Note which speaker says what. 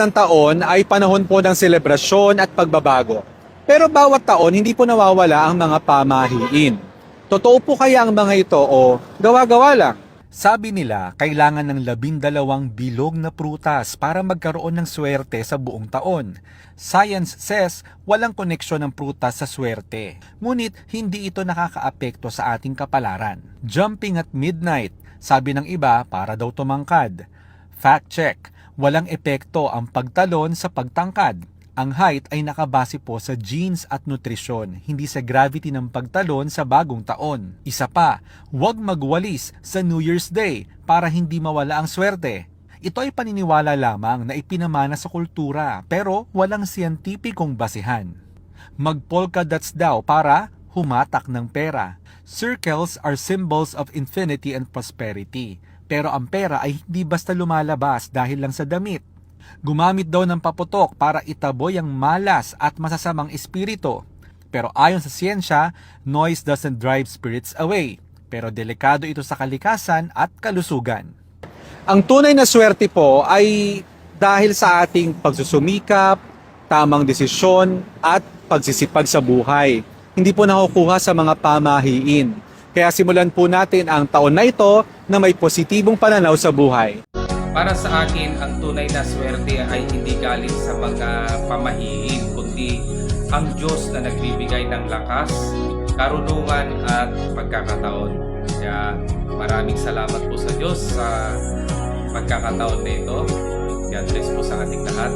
Speaker 1: Ng taon ay panahon po ng selebrasyon at pagbabago. Pero bawat taon, hindi po nawawala ang mga pamahiin. Totoo po kaya ang mga ito o gawa-gawa lang? Sabi nila, kailangan ng 12 bilog na prutas para magkaroon ng swerte sa buong taon. Science says, walang koneksyon ng prutas sa swerte. Ngunit, hindi ito nakakaapekto sa ating kapalaran. Jumping at midnight, sabi ng iba para daw tumangkad. Fact check, walang epekto ang pagtalon sa pagtangkad. Ang height ay nakabase po sa genes at nutrisyon, hindi sa gravity ng pagtalon sa bagong taon. Isa pa, huwag magwalis sa New Year's Day para hindi mawala ang swerte. Ito ay paniniwala lamang na ipinamana sa kultura pero walang siyentipikong basihan. Mag-polka dots daw para humatak ng pera. Circles are symbols of infinity and prosperity. Pero ang pera ay hindi basta lumalabas dahil lang sa damit. Gumamit daw ng paputok para itaboy ang malas at masasamang espiritu. Pero ayon sa siyensya, noise doesn't drive spirits away. Pero delikado ito sa kalikasan at kalusugan. Ang tunay na swerte po ay dahil sa ating pagsusumikap, tamang desisyon at pagsisipag sa buhay. Hindi po nakukuha sa mga pamahiin. Kaya simulan po natin ang taon na ito na may positibong pananaw sa buhay.
Speaker 2: Para sa akin, ang tunay na swerte ay hindi galing sa mga pamahiin, kundi ang Diyos na nagbibigay ng lakas, karunungan at pagkakataon. Kaya maraming salamat po sa Diyos sa pagkakataon na ito. God bless po sa ating lahat.